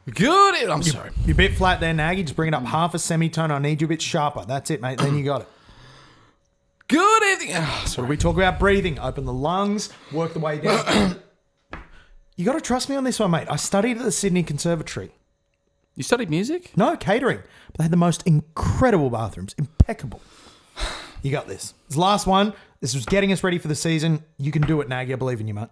I'm sorry. You're a bit flat there, Nagy. Just bring it up half a semitone. I need you a bit sharper. That's it, mate. Then you got it. Good evening. So we talk about breathing. Open the lungs. Work the way down. You got to trust me on this one, mate. I studied at the Sydney Conservatory. You studied music? No, catering. But they had the most incredible bathrooms. Impeccable. You got this. This last one. This was getting us ready for the season. You can do it, Nagy. I believe in you, mate.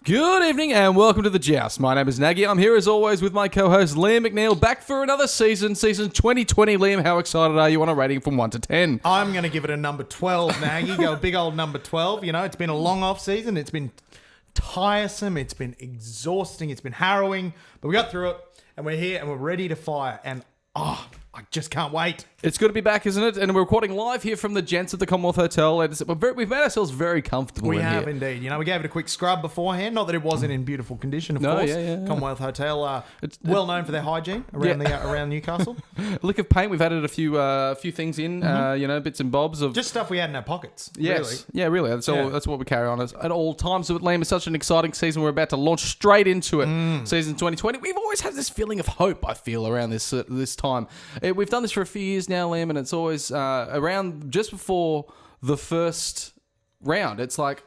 Good evening and welcome to the Joust. My name is Nagy. I'm here as always with my co-host Liam McNeil, back for another season 2020. Liam, how excited are you on a rating from 1 to 10? I'm going to give it a number 12, Nagy. Go a big old number 12. You know, it's been a long off season. It's been tiresome. It's been exhausting. It's been harrowing. But we got through it and we're here and we're ready to fire. And I just can't wait. It's good to be back, isn't it? And we're recording live here from the Gents at the Commonwealth Hotel. We've made ourselves very comfortable We in have here. indeed. You know, we gave it a quick scrub beforehand. Not that it wasn't in beautiful condition, of course. Yeah. Commonwealth Hotel, well known for their hygiene around around Newcastle. Lick of paint. We've added a few things in, bits and bobs of Just stuff we had in our pockets. Yes. Really. Yeah, really. That's what we carry on at all times. So, Liam, it's such an exciting season. We're about to launch straight into it. Season 2020. We've always had this feeling of hope, I feel, around this time. We've done this for a few years now, Liam, and it's always around just before the first round. It's like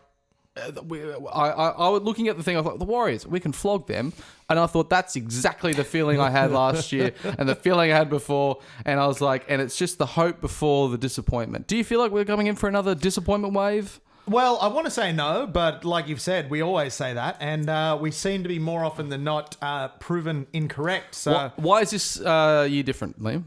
I was looking at the thing. I thought the Warriors, we can flog them, and I thought that's exactly the feeling I had last year and the feeling I had before. And I was like, and it's just the hope before the disappointment. Do you feel like we're coming in for another disappointment wave? Well, I want to say no, but like you've said, we always say that, and we seem to be more often than not proven incorrect. So, Why is this year different, Liam?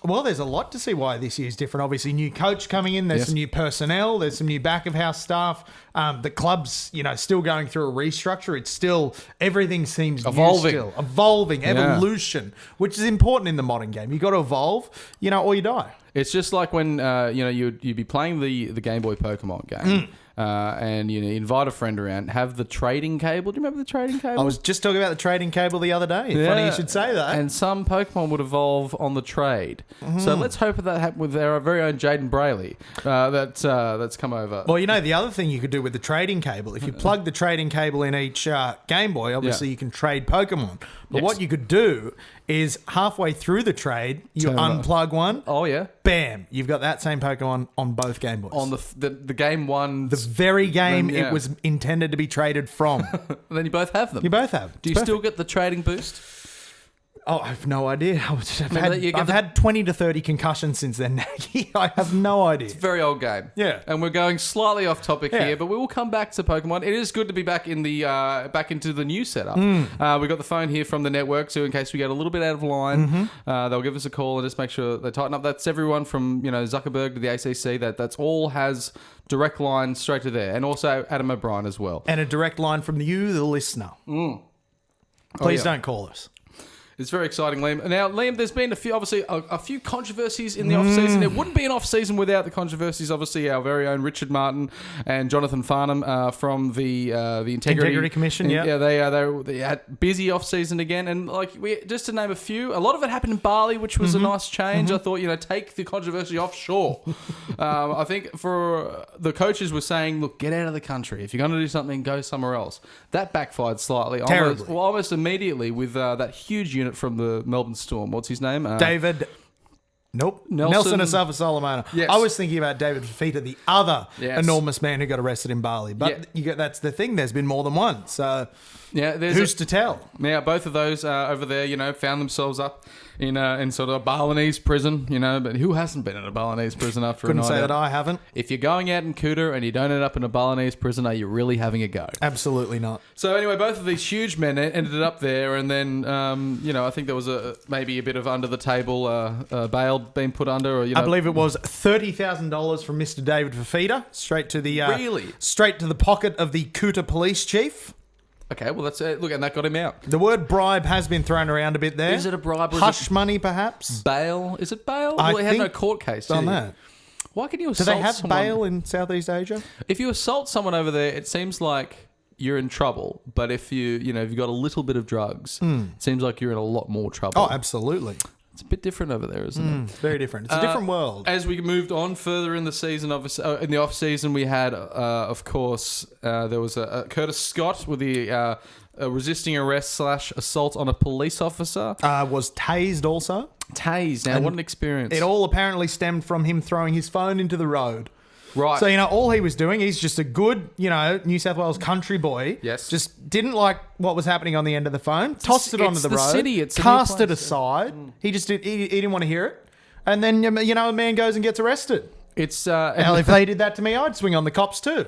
well, there's a lot to see why this year's different. Obviously, new coach coming in. There's some new personnel. There's some new back of house staff. The club's, still going through a restructure. It's still, everything seems Evolving. new still. Evolving, evolution, which is important in the modern game. You got to evolve, or you die. It's just like when you'd be playing the Game Boy Pokémon game, and you invite a friend around, have the trading cable. Do you remember the trading cable? I was just talking about the trading cable the other day. Yeah. Funny you should say that. And some Pokemon would evolve on the trade. So let's hope that happens with our very own Jaden Brayley that's come over. Well, the other thing you could do with the trading cable, if you plug the trading cable in each Game Boy, obviously you can trade Pokemon. But what you could do is halfway through the trade, you unplug one. Oh, yeah. Bam. You've got that same Pokemon on both Game Boys. On the game one. The very game it was intended to be traded from. Then you both have them. You both have. Do you still get the trading boost? Oh, I have no idea. I've had 20 to 30 concussions since then, Nagy. I have no idea. It's a very old game. Yeah. And we're going slightly off topic here, but we will come back to Pokemon. It is good to be back in the back into the new setup. We've got the phone here from the network, so in case we get a little bit out of line, they'll give us a call and just make sure they tighten up. That's everyone from Zuckerberg to the ACC. That's all has direct line straight to there, and also Adam O'Brien as well. And a direct line from you, the listener. Please don't call us. It's very exciting, Liam. Now, Liam, there's been a few controversies in the off-season. It wouldn't be an off-season without the controversies. Obviously, our very own Richard Martin and Jonathan Farnham from the Integrity Commission. They had busy off-season again, and just to name a few, a lot of it happened in Bali, which was a nice change. I thought, take the controversy offshore. I think for the coaches were saying, look, get out of the country. If you're going to do something, go somewhere else. That backfired slightly, almost immediately with that huge unit from the Melbourne Storm. What's his name? David. Nope. Nelson Asafa Solomona. Yes. I was thinking about David Fafita, the other enormous man who got arrested in Bali. But that's the thing. There's been more than one. So who's to tell? Now, both of those over there, found themselves up in sort of a Balinese prison, but who hasn't been in a Balinese prison after a night out? Couldn't say that I haven't. If you're going out in Kuta and you don't end up in a Balinese prison, are you really having a go? Absolutely not. So anyway, both of these huge men ended up there, and then, I think there was maybe a bit of under the table bail being put under. Or, I believe it was $30,000 from Mr. David Fafita, straight to the pocket of the Kuta police chief. Okay, well, that's it. Look, and that got him out. The word bribe has been thrown around a bit there. Is it a bribe? Hush money, perhaps? Bail? Is it bail? I well, he had no court case on that. Why can you Do assault they have someone? bail in Southeast Asia? If you assault someone over there, it seems like you're in trouble. But if if you've got a little bit of drugs, it seems like you're in a lot more trouble. Oh, absolutely. It's a bit different over there, isn't it? Very different. It's a different world. As we moved on further in the season, in the off season, we had, of course, there was a Curtis Scott with the resisting arrest / assault on a police officer. Was tased also. Tased. Now, And what an experience! It all apparently stemmed from him throwing his phone into the road. Right. So, all he was doing, he's just a good, New South Wales country boy. Yes. Just didn't like what was happening on the end of the phone, tossed it onto the road, city, it's a new cast it place, aside. He just he didn't want to hear it. And then, a man goes and gets arrested. It's Hell, if they did that to me, I'd swing on the cops too.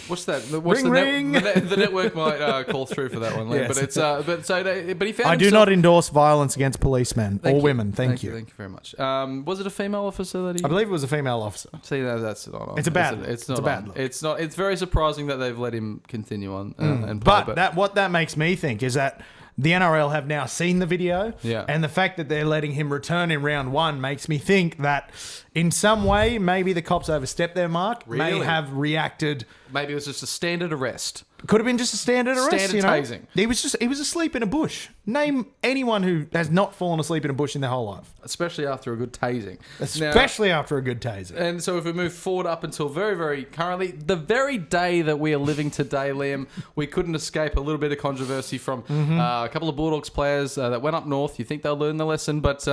What's that? What's Ring, ring. The network might call through for that one, Liam. Yes. But he found. I do not endorse violence against policemen or women. Thank you. Thank you very much. Was it a female officer that he? I believe it was a female officer. See, that's not on. It's a bad. It's a not. bad on. look. It's not. It's very surprising that they've let him continue on and play. But what that makes me think is that the NRL have now seen the video, and the fact that they're letting him return in round 1 makes me think that in some way, maybe the cops overstepped their mark, may have reacted. Maybe it was just a standard arrest. Could have been just a standard arrest. Standard tasing. He was asleep in a bush. Name anyone who has not fallen asleep in a bush in their whole life. Especially after a good tasing. Especially after a good taser. And so if we move forward up until very, very currently, the very day that we are living today, Liam, we couldn't escape a little bit of controversy from a couple of Bulldogs players that went up north. You think they'll learn the lesson, but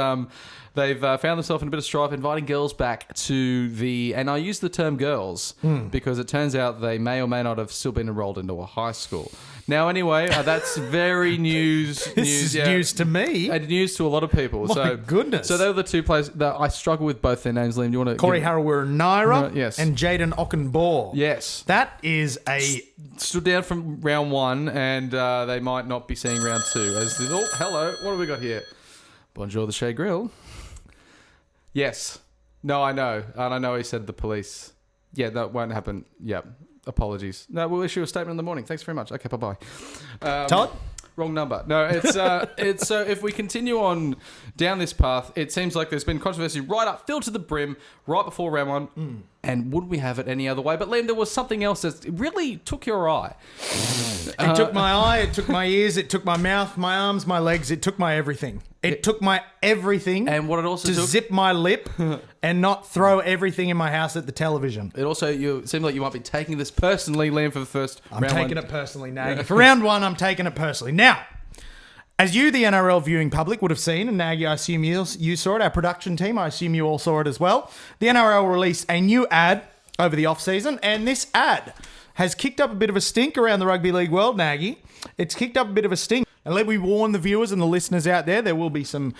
they've found themselves in a bit of strife, inviting girls back to and I use the term girls because it turns out they may or may not have still been enrolled into a high school. Now, anyway, that's very news. This is news to me. And news to a lot of people. My goodness. So they were the two players that I struggle with both their names, Liam. Do you want to? Corey Harawira yes. and Jaden Ockenbaugh. Yes. That is stood down from round 1, and they might not be seeing round 2. Hello. What have we got here? Bonjour, the Shea Grill. Yes. No, I know. And I know he said the police. Yeah, that won't happen. Yeah. Apologies. No, we'll issue a statement in the morning. Thanks very much. Okay, bye-bye. Todd? Wrong number. No, it's so if we continue on down this path, it seems like there's been controversy right up, filled to the brim, right before round 1. And would we have it any other way? But Liam, there was something else that really took your eye. It took my eye, it took my ears, it took my mouth, my arms, my legs, it took my everything. It took my everything. And what it also to took... zip my lip and not throw everything in my house at the television. It also seemed like you might be taking this personally, Liam, for the first round. I'm taking it personally, Nagy. For round 1, I'm taking it personally. Now, as you, the NRL viewing public, would have seen, and Nagy, I assume you saw it, our production team, I assume you all saw it as well, the NRL released a new ad over the off-season, and this ad has kicked up a bit of a stink around the rugby league world, Nagy. It's kicked up a bit of a stink. And let me warn the viewers and the listeners out there will be some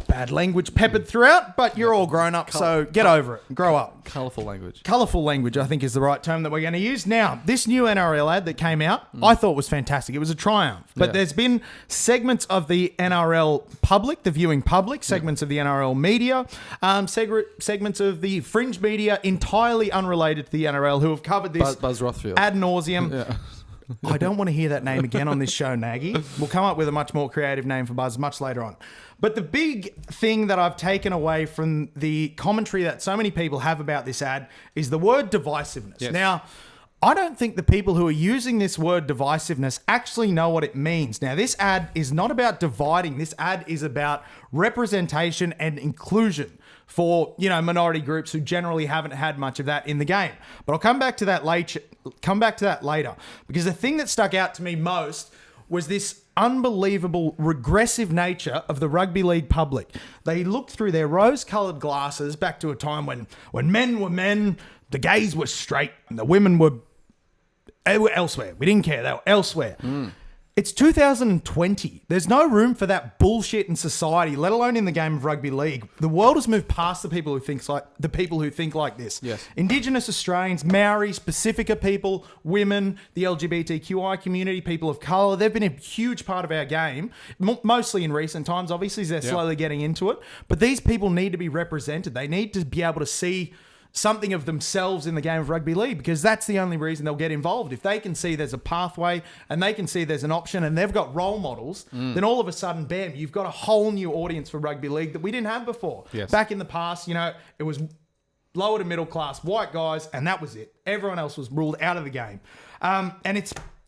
bad language peppered throughout, but you're all grown up, so get over it. Grow up. Colourful language. Colourful language, I think, is the right term that we're going to use. Now, this new NRL ad that came out, I thought was fantastic. It was a triumph. But there's been segments of the NRL public, the viewing public, segments of the NRL media, segments of the fringe media entirely unrelated to the NRL who have covered this Buzz Rothfield. ad nauseum. I don't want to hear that name again on this show, Nagy. We'll come up with a much more creative name for Buzz much later on. But the big thing that I've taken away from the commentary that so many people have about this ad is the word divisiveness. Yes. Now, I don't think the people who are using this word divisiveness actually know what it means. Now, this ad is not about dividing. This ad is about representation and inclusion for, minority groups who generally haven't had much of that in the game. But I'll come back to that later. Because the thing that stuck out to me most was this unbelievable regressive nature of the rugby league public. They looked through their rose-coloured glasses back to a time when men were men, the gays were straight, and the women were elsewhere. We didn't care. They were elsewhere. It's 2020. There's no room for that bullshit in society, let alone in the game of rugby league. The world has moved past the people who think like this. Yes. Indigenous Australians, Maoris, Pacifica people, women, the LGBTQI community, people of colour, they've been a huge part of our game, mostly in recent times. Obviously, they're slowly getting into it. But these people need to be represented. They need to be able to see something of themselves in the game of rugby league, because that's the only reason they'll get involved. If they can see there's a pathway and they can see there's an option and they've got role models, then all of a sudden, bam, you've got a whole new audience for rugby league that we didn't have before. Yes. Back in the past, it was lower to middle class white guys, and that was it. Everyone else was ruled out of the game. And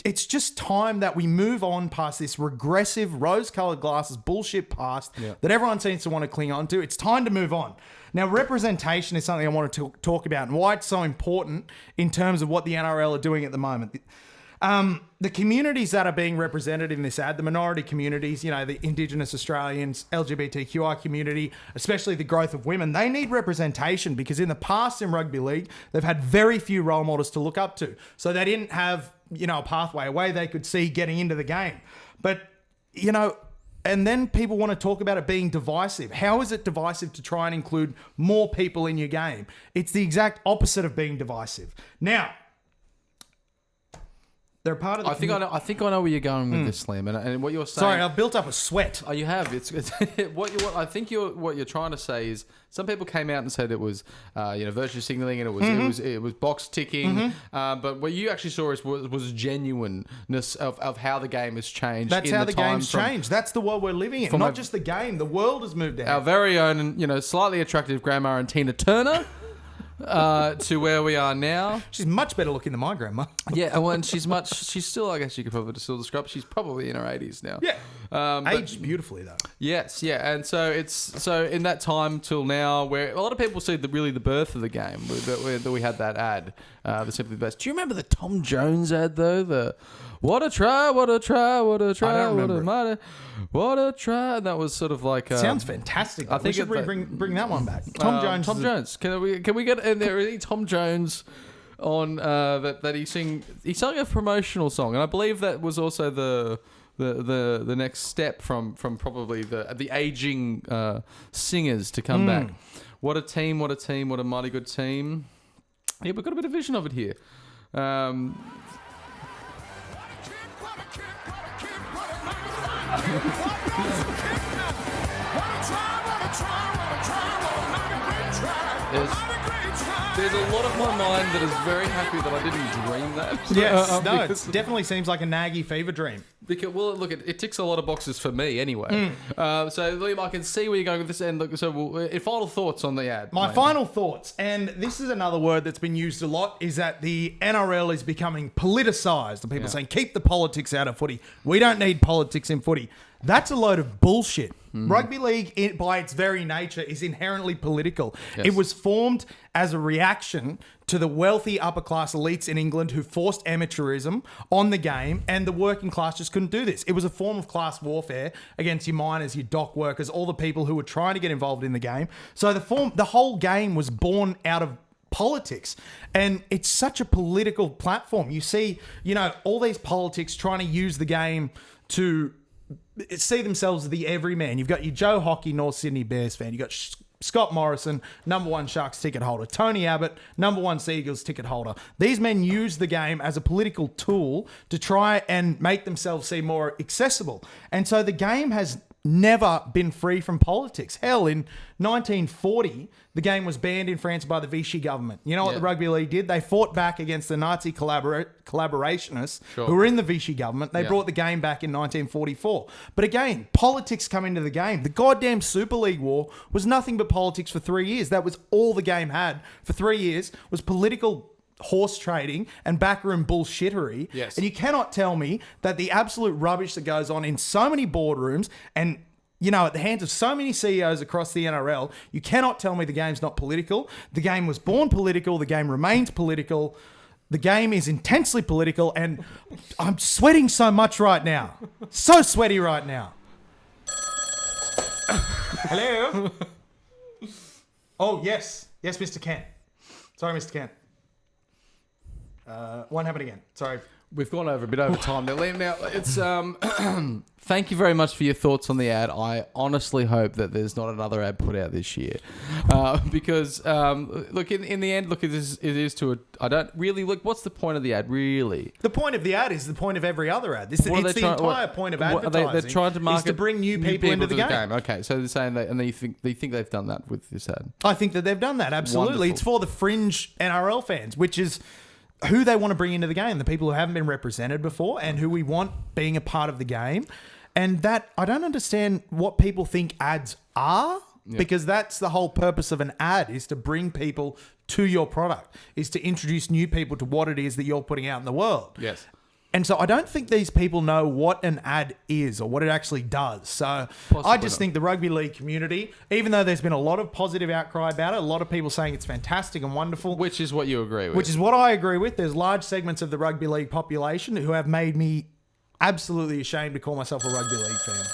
it's just time that we move on past this regressive, rose-colored glasses bullshit past that everyone seems to want to cling on to. It's time to move on. Now, representation is something I want to talk about and why it's so important in terms of what the NRL are doing at the moment. The communities that are being represented in this ad, the minority communities, the Indigenous Australians, LGBTQI community, especially the growth of women, they need representation because in the past in rugby league, they've had very few role models to look up to. So they didn't have, a pathway, a way they could see getting into the game. But, and then people want to talk about it being divisive. How is it divisive to try and include more people in your game? It's the exact opposite of being divisive. Now, they're part of the I think I know where you're going with this, Slim, and what you're saying. Sorry, I've built up a sweat. Oh, you have. It's what you're trying to say is some people came out and said it was virtue signaling and it was box ticking. But what you actually saw was genuineness of how the game has changed. That's how the game's changed. That's the world we're living in. Not just the game. The world has moved out. Our very own, slightly attractive grandma and Tina Turner. To where we are now. She's much better looking than my grandma. Yeah, well, and she's still, I guess you could probably still describe, she's probably in her 80s now. Yeah. Aged beautifully, though. Yes, yeah. And so in that time till now, where a lot of people see the birth of the game, that we had that ad, the Simply the Best. Do you remember the Tom Jones ad, though? What a try, what a try, what a try, I don't remember what a try. And that was sort of like... sounds fantastic. I think we should bring that one back. Tom Jones. Tom Jones. Can we get in there any Tom Jones on that he sang a promotional song, and I believe that was also the next step from probably the aging singers to come back. What a team, what a team, what a mighty good team. Yeah, we've got a bit of vision of it here. There's a lot of my mind that is very happy that I didn't dream that. Yes, it definitely seems like a Nagy fever dream. Because, well, look, it ticks a lot of boxes for me anyway. So, Liam, I can see where you're going with this. And look, final thoughts on the ad. My final thoughts, and this is another word that's been used a lot, is that the NRL is becoming politicised. And people saying, keep the politics out of footy. We don't need politics in footy. That's a load of bullshit. Rugby league, by its very nature, is inherently political. Yes. It was formed as a reaction to the wealthy upper-class elites in England who forced amateurism on the game, and the working class just couldn't do this. It was a form of class warfare against your miners, your dock workers, all the people who were trying to get involved in the game. So the whole game was born out of politics, and it's such a political platform. You see, all these politics trying to use the game to see themselves as the everyman. You've got your Joe Hockey, North Sydney Bears fan. You've got Scott Morrison, number one Sharks ticket holder. Tony Abbott, number one Seagulls ticket holder. These men use the game as a political tool to try and make themselves seem more accessible. And so the game has never been free from politics. Hell, in 1940, the game was banned in France by the Vichy government. You know what the Rugby League did? They fought back against the Nazi collaborationists who were in the Vichy government. They brought the game back in 1944. But again, politics come into the game. The goddamn Super League war was nothing but politics for 3 years. That was all the game had for 3 years, was political horse trading and backroom bullshittery. Yes. And you cannot tell me that the absolute rubbish that goes on in so many boardrooms and at the hands of so many CEOs across the NRL, you cannot tell me the game's not political. The game was born political. The game remains political. The game is intensely political, and I'm sweating so much right now. So sweaty right now. Hello? Oh, yes. Yes, Mr. Kent. Sorry, Mr. Kent. Won't happen again. Sorry. We've gone over a bit over time now, Liam. Now, it's thank you very much for your thoughts on the ad. I honestly hope that there's not another ad put out this year, because look, in the end, look, it is to a. I don't really look. What's the point of the ad, really? The point of the ad is the point of every other ad. It's the entire point of advertising. They're trying to market is to bring new people into the game. Okay, so they're saying that, and they think they've done that with this ad. I think that they've done that. Absolutely, Wonderful. It's for the fringe NRL fans, which is who they want to bring into the game, the people who haven't been represented before and who we want being a part of the game. And that, I don't understand what people think ads are, because that's the whole purpose of an ad, is to bring people to your product, is to introduce new people to what it is that you're putting out in the world. Yes. And so I don't think these people know what an ad is or what it actually does. So I just think the rugby league community, even though there's been a lot of positive outcry about it, a lot of people saying it's fantastic and wonderful. Which is what you agree with. Which is what I agree with. There's large segments of the rugby league population who have made me absolutely ashamed to call myself a rugby league fan.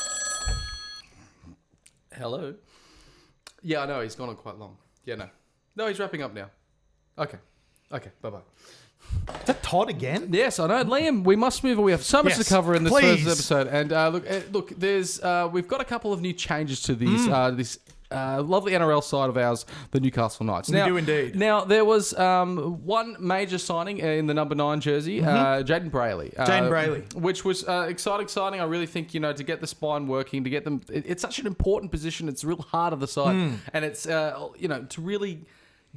Hello? Yeah, I know. He's gone on quite long. Yeah, no. No, he's wrapping up now. Okay. Bye-bye. Is that Todd again? Yes, I know. Liam, we must move on. We have so much to cover in this please. first episode. And look, there's we've got a couple of new changes to these this lovely NRL side of ours, the Newcastle Knights. We do indeed. Now, there was one major signing in the number 9 jersey, Jaden Brayley. Jaden Brayley. Which was exciting signing. I really think, to get the spine working, to get them... It's such an important position. It's real hard of the side. And it's, to really...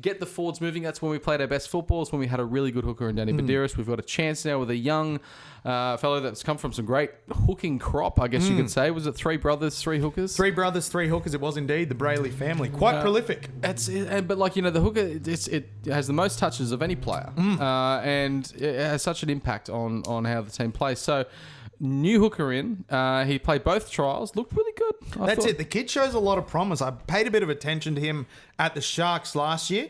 get the forwards moving. That's when we played our best footballs, when we had a really good hooker in Danny Badiris. We've got a chance now with a young fellow that's come from some great hooking crop, I guess you could say. Was it 3 brothers, 3 hookers? 3 brothers, 3 hookers. It was indeed the Brayley family. Quite prolific. But the hooker, it has the most touches of any player. And it has such an impact on how the team plays. So... new hooker in. He played both trials. Looked really good. That's it. The kid shows a lot of promise. I paid a bit of attention to him at the Sharks last year.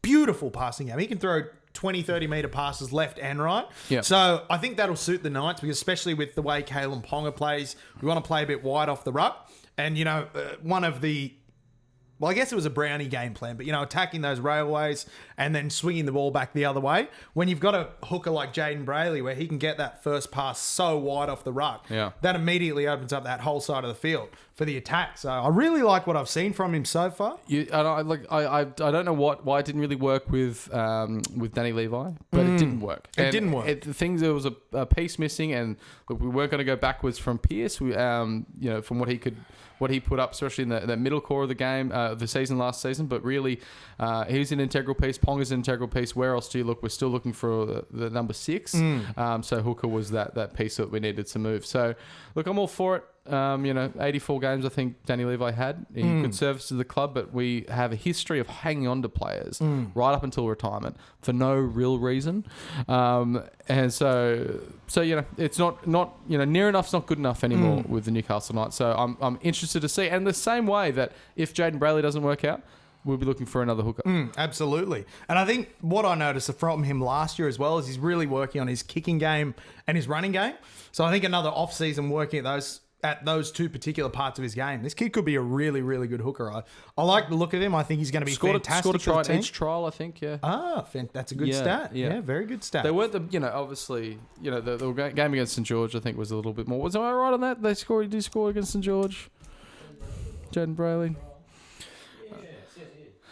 Beautiful passing game. He can throw 20, 30-metre passes left and right. Yep. So I think that'll suit the Knights, because especially with the way Kalen Ponga plays, we want to play a bit wide off the ruck. And, one of the... well, I guess it was a Brownie game plan, but, attacking those railways and then swinging the ball back the other way. When you've got a hooker like Jaden Brayley, where he can get that first pass so wide off the ruck, that immediately opens up that whole side of the field for the attack. So I really like what I've seen from him so far. I don't know why it didn't really work with Danny Levi, but it didn't work. It didn't work. There was a piece missing, and look, we weren't going to go backwards from Pearce. We, from what he put up, especially in the middle core of the game, the season last season. But really, he's an integral piece. Ponga's an integral piece. Where else do you look? We're still looking for the number 6. So hooker was that piece that we needed to move. So, look, I'm all for it. 84 games I think Danny Levi had. Good service to the club, but we have a history of hanging on to players right up until retirement for no real reason. And so it's not near enough's not good enough anymore with the Newcastle Knights. So I'm interested to see. And the same way that if Jaden Brayley doesn't work out, we'll be looking for another hooker. Absolutely. And I think what I noticed from him last year as well is he's really working on his kicking game and his running game. So I think another off-season working at those 2 particular parts of his game. This kid could be a really, really good hooker. I like the look of him. I think he's going to be fantastic. Scored a try in each trial, I think, yeah. That's a good stat. Yeah, very good stat. They weren't obviously, the game against St. George, I think, was a little bit more. Was I right on that? He did score against St. George? Jaden Brayley.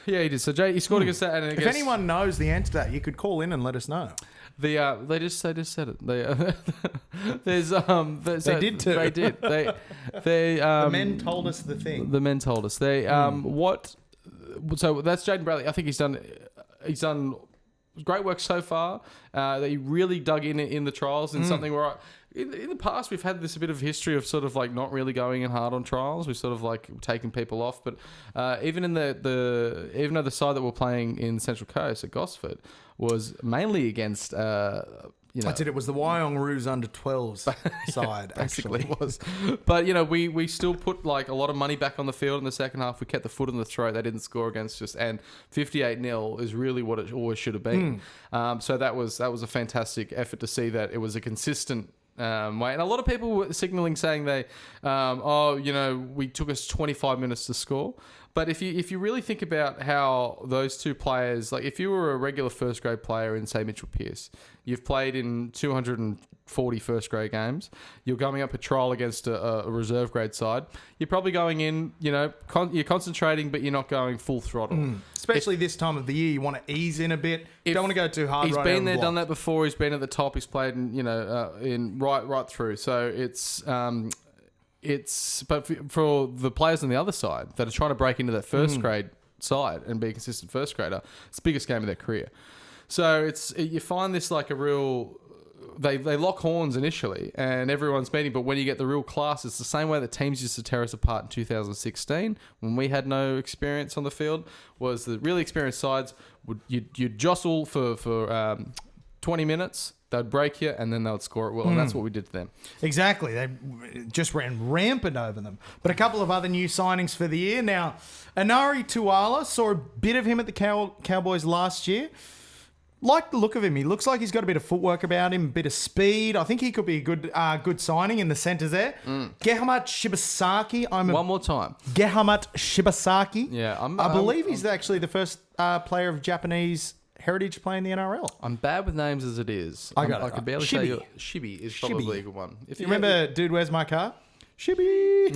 Yeah, he did. So he scored against that. And if anyone knows the answer to that, you could call in and let us know. They just said it. They did too. They did. The men told us the thing. The men told us. They what? So that's Jaden Brayley. I think he's done great work so far. He really dug in the trials in something where in the past we've had this a bit of history of sort of like not really going in hard on trials. We've sort of like taken people off. But even in even though the side that we're playing in Central Coast at Gosford was mainly against That's it. It was the Wyong Roos under 12s side, basically actually. it was. But, we still put like a lot of money back on the field in the second half. We kept the foot in the throat. They didn't score against us. And 58-0 is really what it always should have been. So that was a fantastic effort to see that it was a consistent way. And a lot of people were signalling saying we took us 25 minutes to score. But if you really think about how those two players, like if you were a regular first grade player in, say, Mitchell Pearce, you've played in 240 first grade games, you're coming up a trial against a reserve grade side, you're probably going in, you're concentrating, but you're not going full throttle. Especially this time of the year, you want to ease in a bit. You don't want to go too hard. He's right been out of the there, block. done that before. He's been at the top. He's played in right through. So but for the players on the other side that are trying to break into that first grade side and be a consistent first grader, it's the biggest game of their career. So you find this like a real. They lock horns initially and everyone's meeting, but when you get the real class, it's the same way that teams used to tear us apart in 2016 when we had no experience on the field. Was the really experienced sides you'd jostle for 20 minutes. They'd break you, and then they would score at will, and that's what we did to them. Exactly. They just ran rampant over them. But a couple of other new signings for the year. Now, Anari Tuala, saw a bit of him at the Cowboys last year. Like the look of him. He looks like he's got a bit of footwork about him, a bit of speed. I think he could be a good signing in the centres there. Gehamat Shibasaki. One more time. Gehamat Shibasaki. Yeah, I believe he's actually the first player of Japanese heritage playing the NRL. I'm bad with names as it is. I can barely Shibi. say Shibi is probably a good one. If You remember Dude, Where's My Car? Shibi.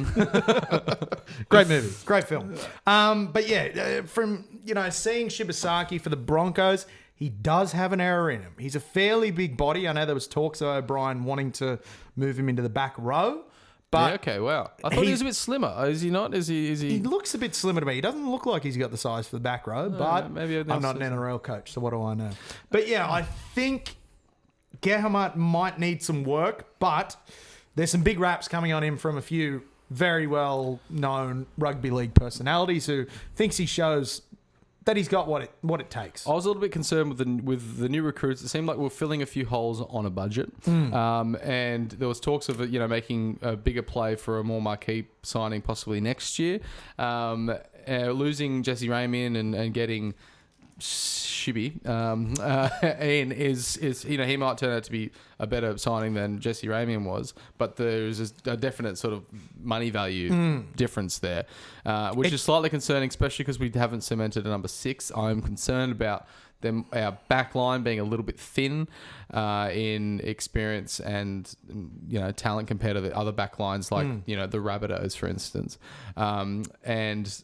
Great movie. Great film. But yeah, from seeing Shibasaki for the Broncos, he does have an error in him. He's a fairly big body. I know there was talks of O'Brien wanting to move him into the back row. But yeah, okay, wow. I thought he was a bit slimmer. Is he not? Is he? He looks a bit slimmer to me. He doesn't look like he's got the size for the back row, but maybe I'm not an NRL coach, so what do I know? But yeah, I think Gehamat might need some work, but there's some big raps coming on him from a few very well-known rugby league personalities who thinks he shows that he's got what it takes. I was a little bit concerned with the new recruits. It seemed like we were filling a few holes on a budget, and there was talks of making a bigger play for a more marquee signing possibly next year. Losing Jesse Ramian and getting Shibi Ian is he might turn out to be a better signing than Jesse Ramian was, but there's a definite sort of money value difference there, which is slightly concerning, especially because we haven't cemented a number 6. I'm concerned about our back line being a little bit thin in experience and talent compared to the other back lines like the Rabbitohs, for instance, and.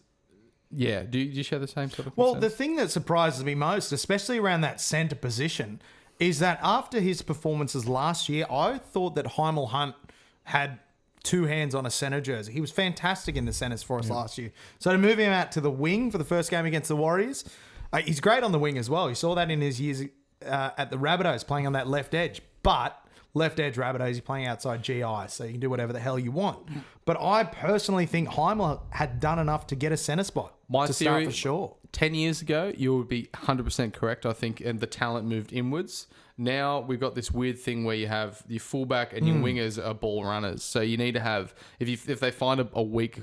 Yeah, do you share the same sort of Well, concerns? the thing that surprises me most, especially around that centre position, is that after his performances last year, I thought that Heimel Hunt had 2 hands on a centre jersey. He was fantastic in the centres for us last year. So to move him out to the wing for the first game against the Warriors, he's great on the wing as well. You saw that in his years at the Rabbitohs playing on that left edge. But left edge Rabbitohs, you're playing outside GI, so you can do whatever the hell you want. But I personally think Heimel had done enough to get a centre spot. My to theory, start for sure. 10 years ago, you would be 100% correct, I think, and the talent moved inwards. Now we've got this weird thing where you have your fullback and your wingers are ball runners. So you need to have, if they find a weak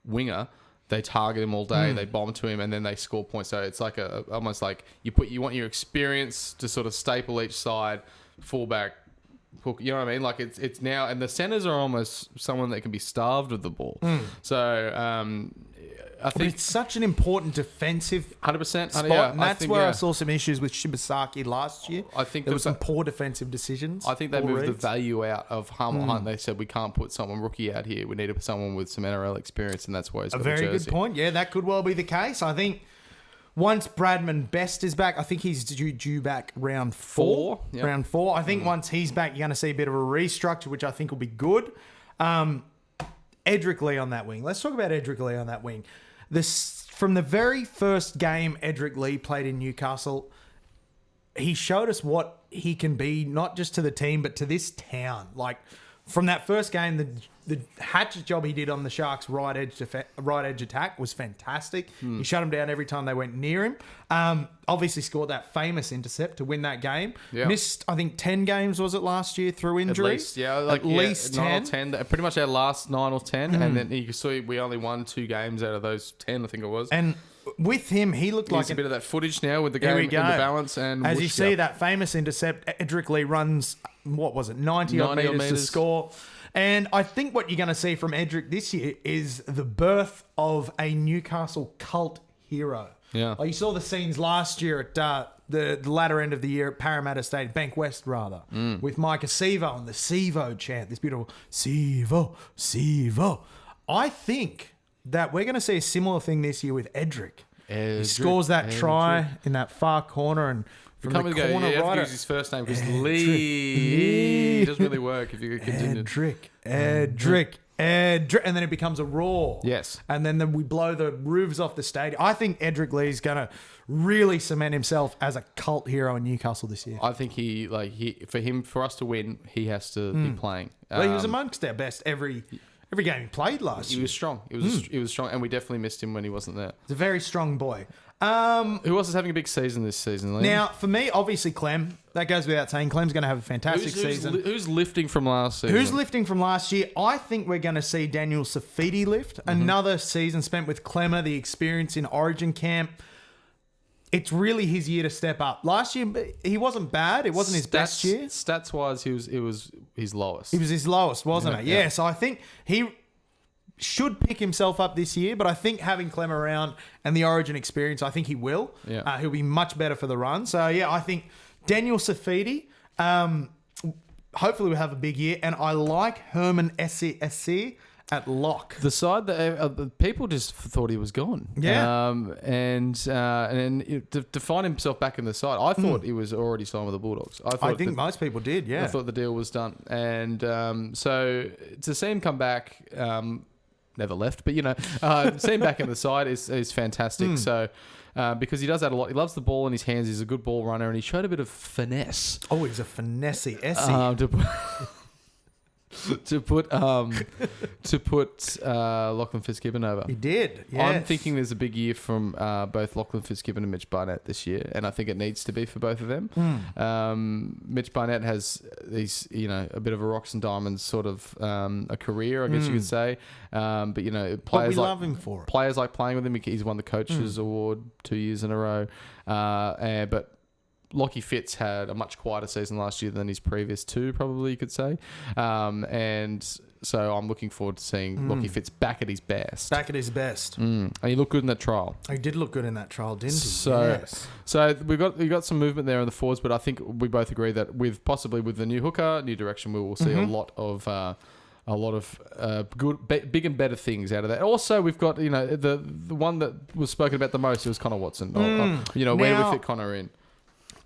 winger, they target him all day, they bomb to him, and then they score points. So it's like almost like you want your experience to sort of staple each side, fullback, hook, you know what I mean? Like it's now, and the centers are almost someone that can be starved of the ball. So I think it's such an important defensive 100%. spot, Yeah, and that's where I saw some issues with Shibasaki last year. I think there was some poor defensive decisions. I think they moved the value out of Heimel Hunt. They said we can't put someone rookie out here. We need to put someone with some NRL experience, and that's why he's got a very the jersey. good point. Yeah, that could well be the case. I think once Bradman Best is back, I think he's due back round 4. Yep. Round 4. I think once he's back, you're going to see a bit of a restructure, which I think will be good. Edric Lee on that wing. Let's talk about Edric Lee on that wing. From the very first game Edric Lee played in Newcastle, he showed us what he can be, not just to the team, but to this town. Like, from that first game, the hatchet job he did on the Sharks' right edge attack was fantastic. He shut them down every time they went near him. Obviously scored that famous intercept to win that game. Yeah. Missed, I think, 10 games, was it, last year through injury? At least, yeah. At least 9 or 10. Pretty much our last 9 or 10. And then you saw we only won 2 games out of those 10, I think it was. And with him, he looked like a bit of that footage now with the game in the balance. And as you see, that famous intercept, Edric Lee runs, 90 odd meters to score. And I think what you're going to see from Edric this year is the birth of a Newcastle cult hero. Yeah. Like you saw the scenes last year at the latter end of the year at Parramatta Stadium, Bank West rather, with Micah Sevo and the Sevo chant, this beautiful Sevo, Sevo. I think that we're going to see a similar thing this year with Edric. He scores that try in that far corner and from the corner you have right. to use his first name because Lee doesn't really work if you continue. Edric. And then it becomes a roar. Yes. And then we blow the roofs off the stadium. I think Edric Lee's going to really cement himself as a cult hero in Newcastle this year. I think for us to win, he has to be playing. Well, he was amongst our best every game he played last year. He was strong. He was strong, and we definitely missed him when he wasn't there. He's a very strong boy. Who else is having a big season this season, Liam? Now, for me, obviously, Clem. That goes without saying. Clem's going to have a fantastic season. Who's lifting from last season? Who's lifting from last year? I think we're going to see Daniel Safidi lift. Another season spent with Clemmer, the experience in Origin camp. It's really his year to step up. Last year, he wasn't bad. It wasn't his best year. Stats-wise, it was his lowest. He was his lowest, wasn't it? Yeah, so I think he should pick himself up this year, but I think having Clem around and the Origin experience, I think he will. Yeah. He'll be much better for the run. So, yeah, I think Daniel Safidi, hopefully we'll have a big year. And I like Herman SC at lock. The side that people just thought he was gone. Yeah. And then to find himself back in the side, I thought he was already signed with the Bulldogs. I think most people did, yeah. I thought the deal was done. And so to see him come back... never left, but see him back in the side is fantastic. So because he does that a lot, he loves the ball in his hands. He's a good ball runner, and he showed a bit of finesse. Oh, he's a finessey Essie. To put Lachlan Fitzgibbon over. He did. Yes. I'm thinking there's a big year from both Lachlan Fitzgibbon and Mitch Barnett this year, and I think it needs to be for both of them. Mitch Barnett has these, a bit of a rocks and diamonds sort of a career, I guess you could say. But players love him for it. Players like playing with him. He's won the coaches award 2 years in a row. But Lockie Fitz had a much quieter season last year than his previous two, probably you could say. And so I'm looking forward to seeing Lockie Fitz back at his best. Back at his best. And he looked good in that trial. He did look good in that trial, didn't he? So we got some movement there in the forwards, but I think we both agree that with the new hooker, new direction, we will see a lot of good, big and better things out of that. Also, we've got the one that was spoken about the most. It was Connor Watson. Where do we fit Connor in?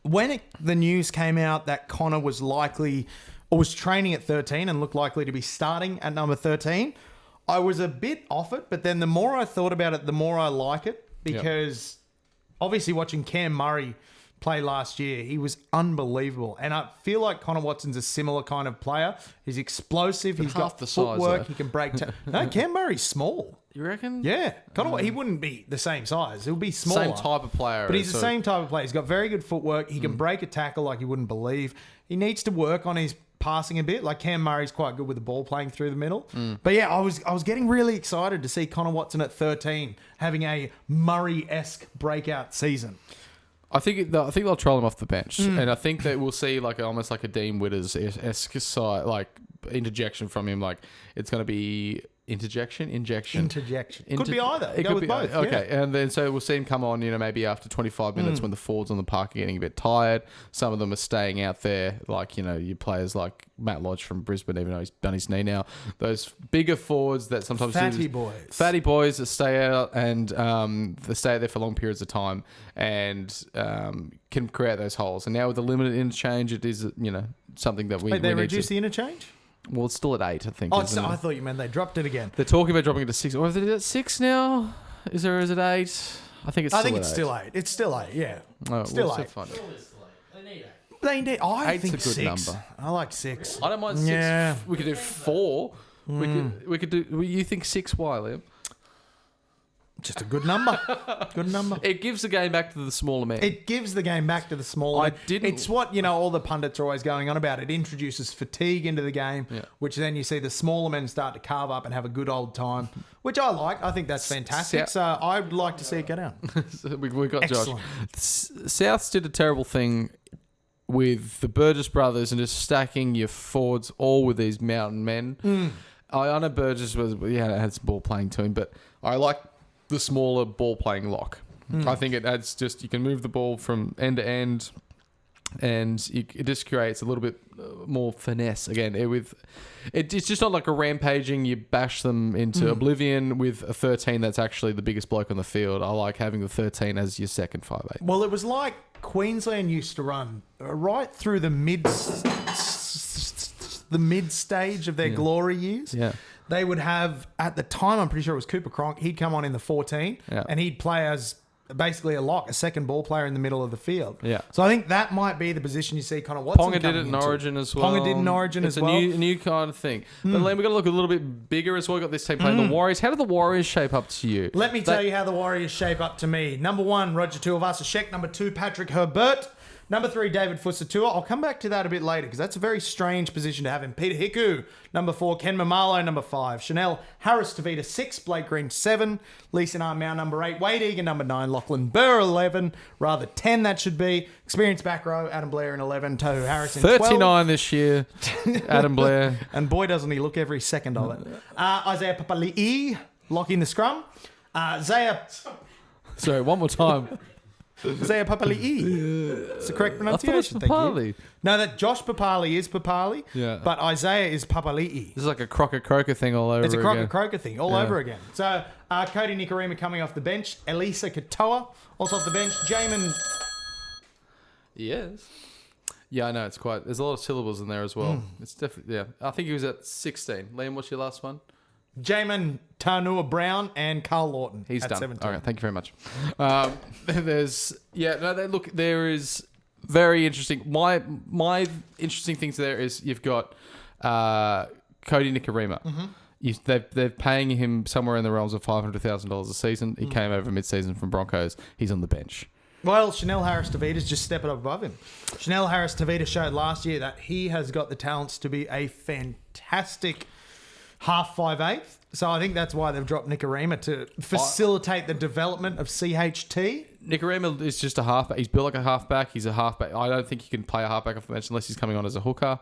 When the news came out that Connor was likely or was training at 13 and looked likely to be starting at number 13, I was a bit off it. But then the more I thought about it, the more I like it because obviously watching Cam Murray play last year, he was unbelievable. And I feel like Connor Watson's a similar kind of player. He's explosive. He's got the footwork. He can break. No, Cam Murray's small. You reckon? Yeah. He wouldn't be the same size. He'll be smaller. Same type of player. But he's the same type of player. He's got very good footwork. He can break a tackle like you wouldn't believe. He needs to work on his passing a bit. Like Cam Murray's quite good with the ball playing through the middle. But yeah, I was getting really excited to see Connor Watson at 13 having a Murray-esque breakout season. I think they'll troll him off the bench, and I think that we'll see almost like a Dean Witters-esque side, like interjection from him. Like it's going to be injection. Could be either. It Go could with be both. Okay, Yeah. and then so we'll see him come on. Maybe after 25 minutes when the forwards on the park are getting a bit tired. Some of them are staying out there, like your players like Matt Lodge from Brisbane, even though he's done his knee now. Those bigger forwards that sometimes fatty boys that stay out and they stay out there for long periods of time and can create those holes. And now with the limited interchange, it is something that we they need reduce the interchange. Well, it's still at 8, I think. I thought you meant they dropped it again. They're talking about dropping it to 6. Or is it at 6 now? Is it 8? I think it's still 8. It's still 8, yeah. Oh, still 8. They need. I Eight's think a good 6. number. I like 6. I don't mind 6. Yeah. We could do 4. We could do. You think 6? Why, Liam? Just a good number. Good number. It gives the game back to the smaller man. It gives the game back to the smaller man. It's what, all the pundits are always going on about. It introduces fatigue into the game, which then you see the smaller men start to carve up and have a good old time, which I like. I think that's fantastic. So I'd like to see it go down. we got Excellent. Josh. Souths did a terrible thing with the Burgess brothers and just stacking your forwards all with these mountain men. I know Burgess had some ball playing to him, but I like the smaller ball playing lock. I think it adds you can move the ball from end to end, and it just creates a little bit more finesse again. It's just not like a rampaging, you bash them into oblivion with a 13 that's actually the biggest bloke on the field. I like having the 13 as your second 5'8". Well, it was like Queensland used to run right through the mid stage of their glory years. Yeah. They would have, at the time, I'm pretty sure it was Cooper Cronk, he'd come on in the 14 and he'd play as basically a lock, a second ball player in the middle of the field. Yeah. So I think that might be the position you see kind of Watson Ponga did it in Origin as well. Ponga did in Origin as well. It's a new kind of thing. But Liam, we've got to look a little bit bigger as well. We've got this team playing the Warriors. How do the Warriors shape up to you? Let me tell you how the Warriors shape up to me. Number 1, Roger Tuivasa-Sheck. Number 2, Patrick Herbert. Number 3, David Fusitu'a. I'll come back to that a bit later because that's a very strange position to have him. Peter Hiku. Number 4, Ken Mamalo. Number 5, Chanel Harris-Tavita. 6, Blake Green. 7, Leeson Armour. Number 8, Wade Egan. Number 9, Lachlan Burr. 11, rather 10 that should be. Experienced back row, Adam Blair in 11. Tohu Harris in 12. 39 this year, Adam Blair. And boy, doesn't he look every second of it. Isaiah Papali'i, locking the scrum. Sorry, one more time. Isaiah Papali'i. It's the correct pronunciation. I thought it was Papali. No, that Josh Papali is Papali, but Isaiah is Papali'i. This is like a Crocker-Croker thing all over again. It's a Crocker-Croker thing all over again. So, Cody Nikorima coming off the bench. Elisa Katoa, also off the bench. Jamin. Yes. Yeah, I know. There's a lot of syllables in there as well. It's definitely, yeah. I think he was at 16. Liam, what's your last one? Jamin Tarnua-Brown and Carl Lawton. He's at done. 17. Okay, thank you very much. There is very interesting. My interesting things there is you've got Cody Nikorima. They're paying him somewhere in the realms of $500,000 a season. He came over mid-season from Broncos. He's on the bench. Well, Chanel Harris-Tavita's just stepping up above him. Chanel Harris-Tavita showed last year that he has got the talents to be a fantastic half 5'8". So I think that's why they've dropped Nikorima to facilitate the development of CHT. Nikorima is just a halfback. He's built like a halfback. He's a halfback. I don't think he can play a halfback off the bench unless he's coming on as a hooker.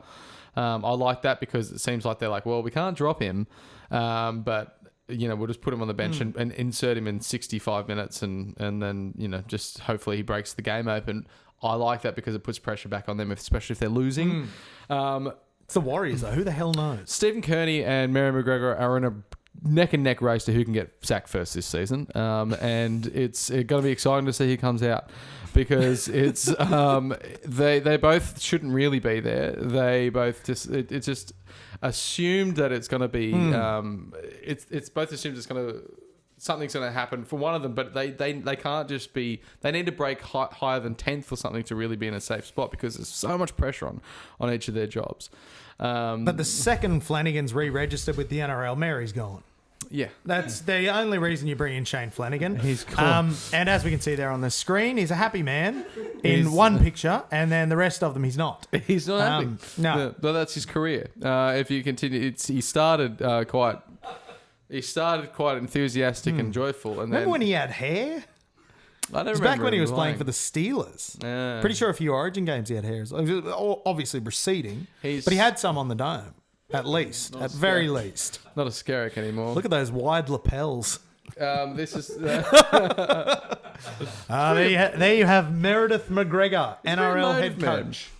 I like that because it seems like they're like, well, we can't drop him, but we'll just put him on the bench and insert him in 65 minutes and then, just hopefully he breaks the game open. I like that because it puts pressure back on them, especially if they're losing. It's the Warriors, though. Who the hell knows? Stephen Kearney and Mary McGregor are in a neck and neck race to who can get sacked first this season. And it's going to be exciting to see who comes out because it's they both shouldn't really be there. They both it's just assumed that it's going to be it's both assumed it's going to something's going to happen for one of them, but they can't just be. They need to break higher than 10th or something to really be in a safe spot because there's so much pressure on each of their jobs. But the second Flanagan's re-registered with the NRL, Mary's gone. Yeah. That's the only reason you bring in Shane Flanagan. He's cool. And as we can see there on the screen, he's a happy man in one picture, and then the rest of them he's not. He's not happy. No. But that's his career. If you continue, he started quite enthusiastic and joyful. And remember when he had hair? I don't remember. Back when he was playing for the Steelers. Yeah. Pretty sure a few Origin games he had hair. Obviously receding, but he had some on the dome. At least. At very least. Not a Scarrick anymore. Look at those wide lapels. This is... there you have Meredith McGregor, NRL head coach.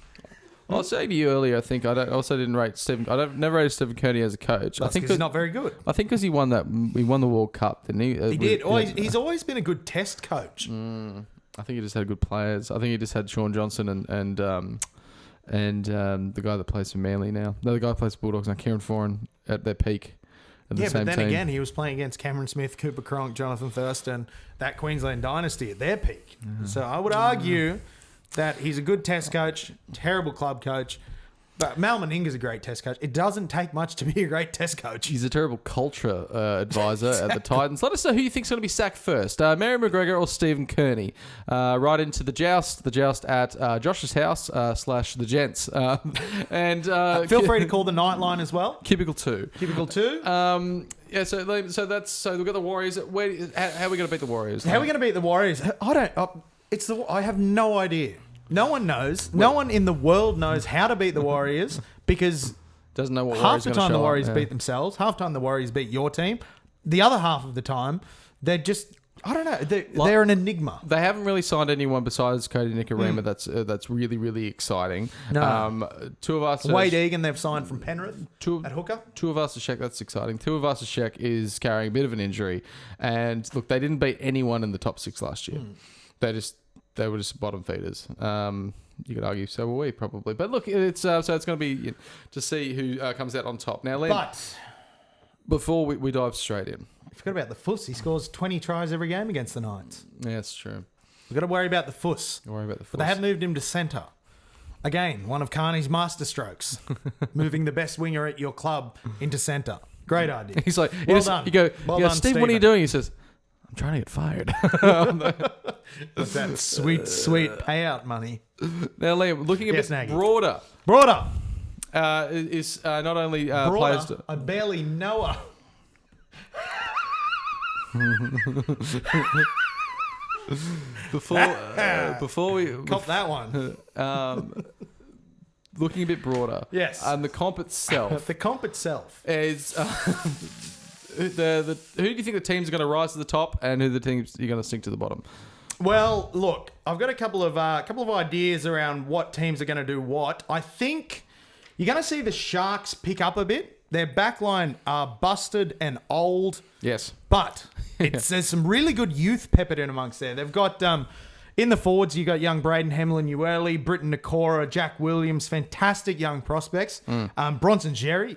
I was saying to you earlier, I think never rated Stephen Kearney as a coach. I think he's not very good. I think because he won the World Cup, didn't he? He did. He's always been a good test coach. I think he just had good players. I think he just had Sean Johnson and the guy that plays for Manly now. No, the guy that plays for Bulldogs now, Kieran Foran, at their peak. But then again, he was playing against Cameron Smith, Cooper Cronk, Jonathan Thurston, that Queensland dynasty at their peak. So I would argue that he's a good test coach, terrible club coach. But Mal Meninga's a great test coach. It doesn't take much to be a great test coach. He's a terrible culture advisor at the Titans. Let us know who you think's going to be sacked first. Mary McGregor or Stephen Kearney. Right into the Joust at Josh's house / the Gents. And feel free to call the Nightline as well. Cubicle 2. Cubicle 2. So we've got the Warriors. How are we going to beat the Warriors? How are we going to beat the Warriors? I have no idea. No one knows. No one in the world knows how to beat the Warriors because Doesn't know what half the time the Warriors beat. beat themselves, half the time the Warriors beat your team. The other half of the time, they're just, I don't know, they're an enigma. They haven't really signed anyone besides Cody Nicarima. That's really, really exciting. No. Two of us... Wade Egan, they've signed from Penrith at hooker. Two of us that's exciting. Two of us is carrying a bit of an injury. And look, they didn't beat anyone in the top 6 last year. They were just bottom feeders. You could argue so were we probably. But look, it's so it's going to be to see who comes out on top. Now, Liam, But before we dive straight in. I forgot about the Fuss. He scores 20 tries every game against the Knights. Yeah, that's true. We've got to worry about the Fuss. Don't worry about the But they have moved him to centre. Again, one of Carney's masterstrokes. Moving the best winger at your club into centre. Great idea. He's like, Well done. You go, Well done, Steve, what are you Stephen. doing? He says, I'm trying to get fired. That's that sweet, sweet payout money. Now, Liam, looking a Yes, bit Nagy. broader, Broader. is not only players... Broader. I barely know her. Before we... Cop that one. Looking a bit broader. Yes. The comp itself The comp itself. is... who do you think the teams are going to rise to the top and who the teams you're going to sink to the bottom? Well, look, I've got a couple of ideas around what teams are going to do what. I think you're going to see the Sharks pick up a bit. Their backline are busted and old, Yes. but there's some really good youth peppered in amongst there. They've got in the forwards, you got young Braden Hemlin-Ueli, Britton Nakora, Jack Williams, fantastic young prospects. Bronson Jerry,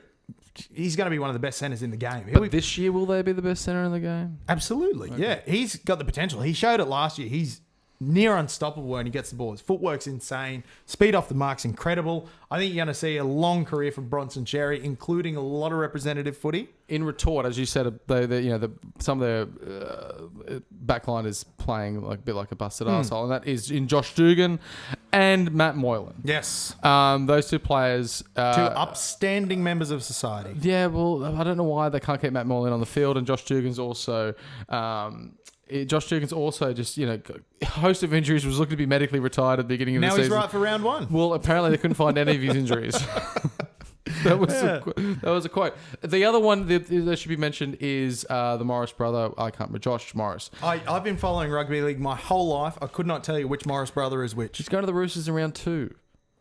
he's going to be one of the best centers in the game. But this year, will they be the best center in the game? Absolutely, yeah. He's got the potential. He showed it last year. He's near unstoppable when he gets the ball. His footwork's insane. Speed off the mark's incredible. I think you're going to see a long career from Bronson Cherry, including a lot of representative footy. In retort, as you said, some of their backline is playing like a bit like a busted arsehole, and that is in Josh Dugan and Matt Moylan. Yes. Those two players... Two upstanding members of society. Yeah, well, I don't know why they can't keep Matt Moylan on the field, and Josh Dugan's also... just, a host of injuries, was looking to be medically retired at the beginning of the Now season. he's right for round one. Well, apparently they couldn't find any of his injuries. That was a quote. The other one that should be mentioned is the Morris brother. I can't remember. Josh Morris. I've been following rugby league my whole life. I could not tell you which Morris brother is which. He's going to the Roosters in round 2.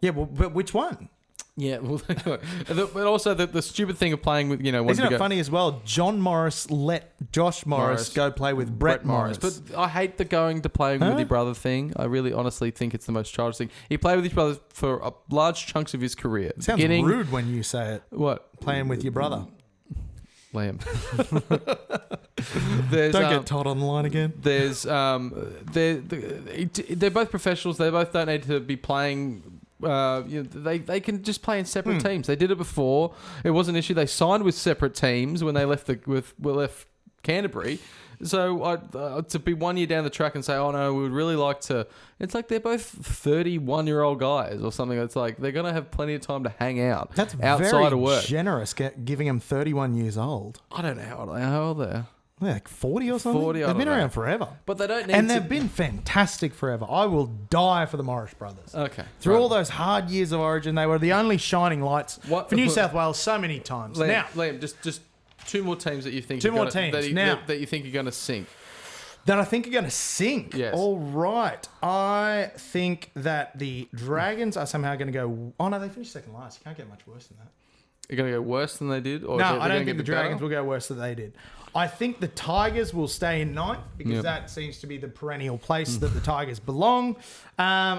Yeah, well, but which one? Yeah, well, but also the stupid thing of playing with, Isn't it funny as well? John Morris let Josh Morris go play with Brett Morris. But I hate the going to playing with your brother thing. I really honestly think it's the most childish thing. He played with his brother for large chunks of his career. It sounds rude when you say it. What? Playing with your brother. Liam. Don't get told on the line again. There's they're both professionals. They both don't need to be playing. They can just play in separate teams. They did it before. It was an issue. They signed with separate teams when they left left Canterbury. So to be 1 year down the track and say, oh no, we would really like to. It's like they're both 31-year-old guys or something. It's like they're gonna have plenty of time to hang out. That's outside very of work. generous, giving them 31 years old. I don't know how old they are. Yeah, like 40 or something? 40, They've been around forever. But they don't need And to... they've been fantastic forever. I will die for the Morris brothers. Okay. Through all those hard years of origin, they were the only shining lights for New But- South Wales so many times. Liam, just two more teams that you think Two more that teams. you, Now- that you think are going to sink. That I think are going to sink. Yes. All right. I think that the Dragons are somehow going to go... Oh, no, they finished second last. You can't get much worse than that. You're going to go worse than they did? Or No, they're I don't gonna think the get Dragons better? will go worse than they did. I think the Tigers will stay in ninth because that seems to be the perennial place that the Tigers belong. I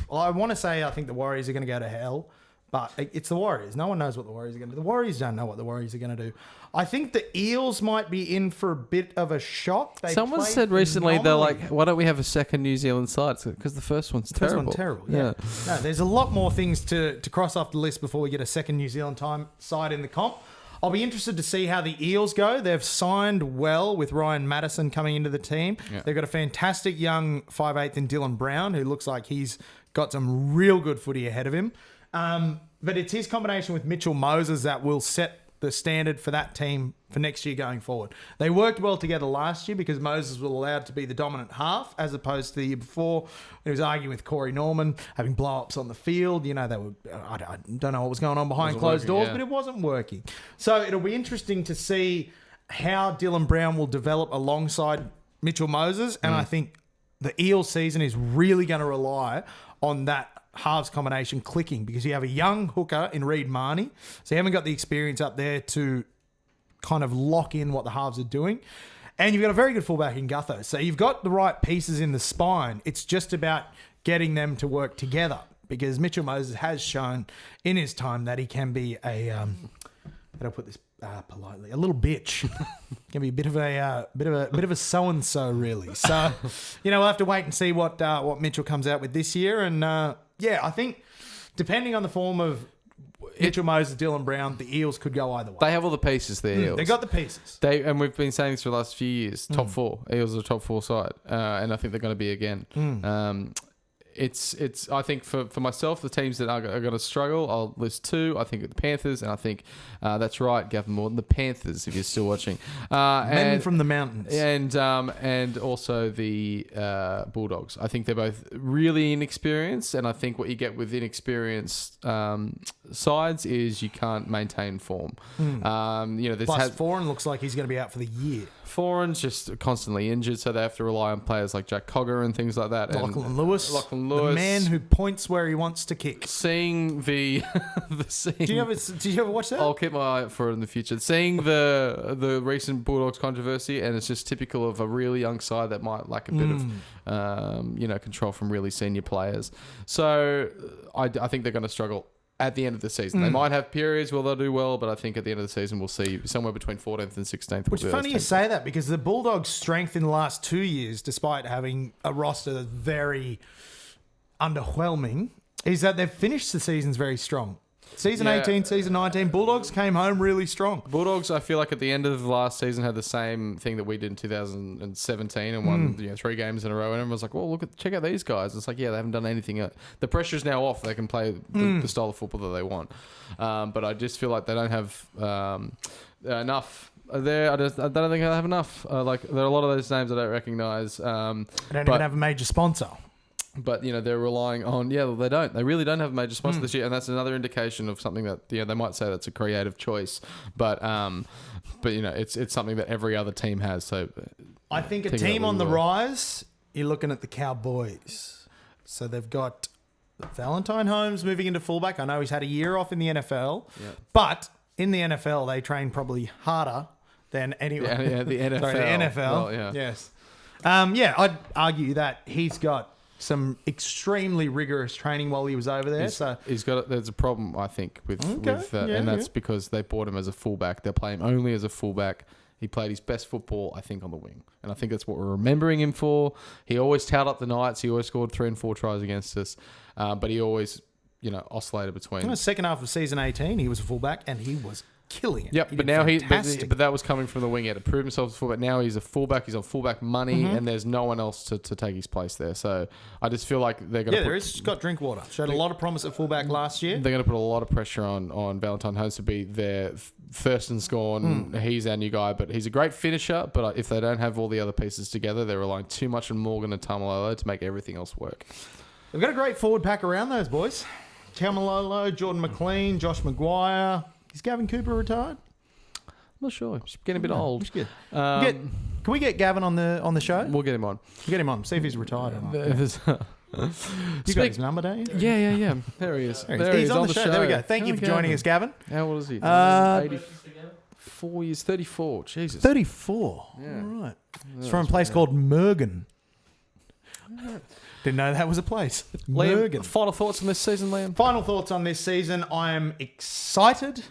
want to say I think the Warriors are going to go to hell, but it's the Warriors. No one knows what the Warriors are going to do. The Warriors don't know what the Warriors are going to do. I think the Eels might be in for a bit of a shock. Someone said recently, they're like, why don't we have a second New Zealand side? Because the first one's terrible. First one terrible, yeah. No, there's a lot more things to cross off the list before we get a second New Zealand side in the comp. I'll be interested to see how the Eels go. They've signed well with Ryan Madison coming into the team. Yeah. They've got a fantastic young 5'8" in Dylan Brown, who looks like he's got some real good footy ahead of him. But it's his combination with Mitchell Moses that will set the standard for that team for next year going forward. They worked well together last year because Moses was allowed to be the dominant half as opposed to the year before. He was arguing with Corey Norman, having blow-ups on the field. You know, they were. I don't know what was going on behind closed doors, but it wasn't working. So it'll be interesting to see how Dylan Brown will develop alongside Mitchell Moses, and I think the Eels season is really going to rely on that halves combination clicking because you have a young hooker in Reed Marnie, so you haven't got the experience up there to kind of lock in what the halves are doing. And you've got a very good fullback in Gutho. So you've got the right pieces in the spine. It's just about getting them to work together because Mitchell Moses has shown in his time that he can be a, how do I put this politely, a little bitch. Can be a bit of a so-and-so really. So, we'll have to wait and see what Mitchell comes out with this year. And I think depending on the form of Mitchell Moses, Dylan Brown, the Eels could go either way. They have all the pieces, the Eels. They got the pieces. And we've been saying this for the last few years. Top four. Eels are a top four side. And I think they're going to be again. It's. I think for myself, the teams that are going to struggle, I'll list two. I think the Panthers, and I think that's right, Gavin Morton, the Panthers, if you're still watching. Men from the mountains. And also the Bulldogs. I think they're both really inexperienced, and I think what you get with inexperienced sides is you can't maintain form. Plus, Foran looks like he's going to be out for the year. Foran's just constantly injured, so they have to rely on players like Jack Cogger and things like that. Lachlan Lewis. The man who points where he wants to kick. Seeing the scene. Did you ever watch that? I'll keep my eye out for it in the future. Seeing the recent Bulldogs controversy, and it's just typical of a really young side that might lack a bit of control from really senior players. So I think they're going to struggle at the end of the season. They might have periods where they'll do well, but I think at the end of the season we'll see somewhere between 14th and 16th. Which is funny you say that because the Bulldogs' strength in the last 2 years, despite having a roster that's very underwhelming, is that they've finished the seasons very strong. Season 18, season 19, Bulldogs came home really strong. Bulldogs, I feel like at the end of the last season had the same thing that we did in 2017 and won 3 games in a row. And everyone's like, well, check out these guys. It's like, they haven't done anything. The pressure's now off. They can play the style of football that they want. But I just feel like they don't have enough there. I don't think they have enough. There are a lot of those names I don't recognise. They don't even have a major sponsor. But, they're relying on... they don't. They really don't have a major sponsor this year. And that's another indication of something that, they might say that's a creative choice. But it's something that every other team has. So I think a team on the rise, you're looking at the Cowboys. So they've got Valentine Holmes moving into fullback. I know he's had a year off in the NFL. Yeah. But in the NFL, they train probably harder than anyone. Yeah, the NFL. Sorry, the NFL. Well, yeah. Yes. I'd argue that he's got some extremely rigorous training while he was over there. There's a problem, I think, with that, and that's because they bought him as a fullback. They're playing only as a fullback. He played his best football, I think, on the wing, and I think that's what we're remembering him for. He always towed up the Knights. He always scored 3 and 4 tries against us, but he always, oscillated between. In the second half of season 18, he was a fullback, and he was killing it. Yep, but now but that was coming from the wing. He had to prove himself as a fullback. Now he's a fullback. He's on fullback money, and there's no one else to take his place there. So I just feel like they're going to. There is Scott Drinkwater. Showed a lot of promise at fullback last year. They're going to put a lot of pressure on Valentine Holmes to be their first and scorn. He's our new guy, but he's a great finisher. But if they don't have all the other pieces together, they're relying too much on Morgan and Tamalolo to make everything else work. They've got a great forward pack around those boys. Tamalolo, Jordan McLean, Josh Maguire. Is Gavin Cooper retired? I'm not sure. He's getting a bit old. Good. Can we get Gavin on the show? We'll get him on. We'll get him on. See if he's retired or not. You got his number, don't you? Yeah. There he is. He's on the show. There we go. Thank you for joining us, Gavin. How old is he? 84 years. 34. Jesus. 34. Yeah. All right. It's from a place called Mergen. Didn't know that was a place. Liam, final thoughts on this season, Liam? Final thoughts on this season. I am excited.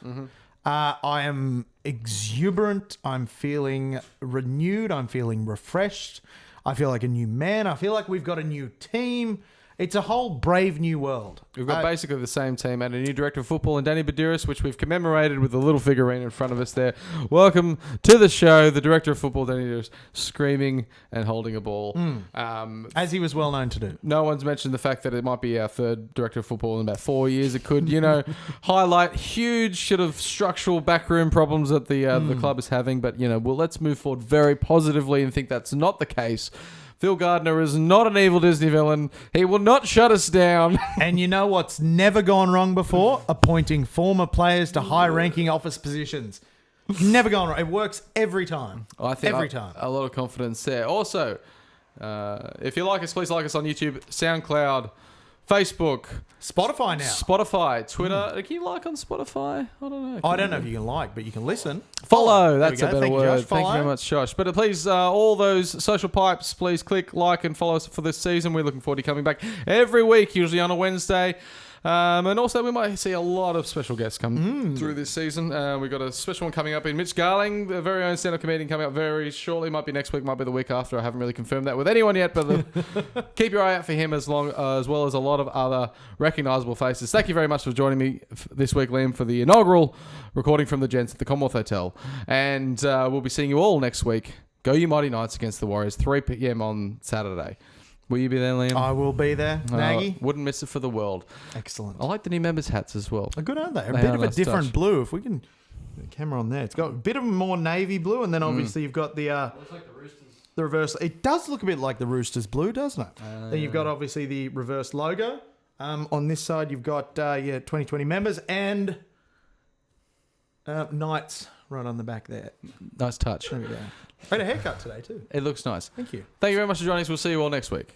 I am exuberant. I'm feeling renewed. I'm feeling refreshed. I feel like a new man. I feel like we've got a new team. It's a whole brave new world. We've got basically the same team and a new director of football in Danny Badiris, which we've commemorated with a little figurine in front of us there. Welcome to the show, the director of football, Danny Badiris, screaming and holding a ball. As he was well known to do. No one's mentioned the fact that it might be our third director of football in about 4 years. It could, highlight huge sort of structural backroom problems that the club is having. But, let's move forward very positively and think that's not the case. Phil Gardner is not an evil Disney villain. He will not shut us down. And you know what's never gone wrong before? Appointing former players to high-ranking office positions. Never gone wrong. It works every time. I think every time. A lot of confidence there. Also, if you like us, please like us on YouTube, SoundCloud, Facebook, Spotify, Twitter. Can you like on Spotify? I don't know. I don't know if you can like, but you can listen. Follow. That's a better Thank you, word. Josh. Thank you very much, Josh. But please, all those social pipes, please click like and follow us for this season. We're looking forward to coming back every week, usually on a Wednesday. And also, we might see a lot of special guests come through this season. We've got a special one coming up in Mitch Garling, the very own stand-up comedian, coming up very shortly. Might be next week, might be the week after. I haven't really confirmed that with anyone yet, but keep your eye out for him as well as a lot of other recognisable faces. Thank you very much for joining me this week, Liam, for the inaugural recording from the Gents at the Commonwealth Hotel. And we'll be seeing you all next week. Go you Mighty Knights against the Warriors, 3 p.m. on Saturday. Will you be there, Liam? I will be there, Nagy. Wouldn't miss it for the world. Excellent. I like the new members' hats as well. They're good, aren't they? A bit of a different blue. If we can... The camera on there. It's got a bit of a more navy blue, and then obviously you've got the... Looks like the Roosters. The reverse. It does look a bit like the Roosters blue, doesn't it? Then you've got obviously the reverse logo. On this side, you've got 2020 members and Knights right on the back there. Nice touch. There we go. I had a haircut today too. It looks nice. Thank you. Thank you very much for joining us. We'll see you all next week.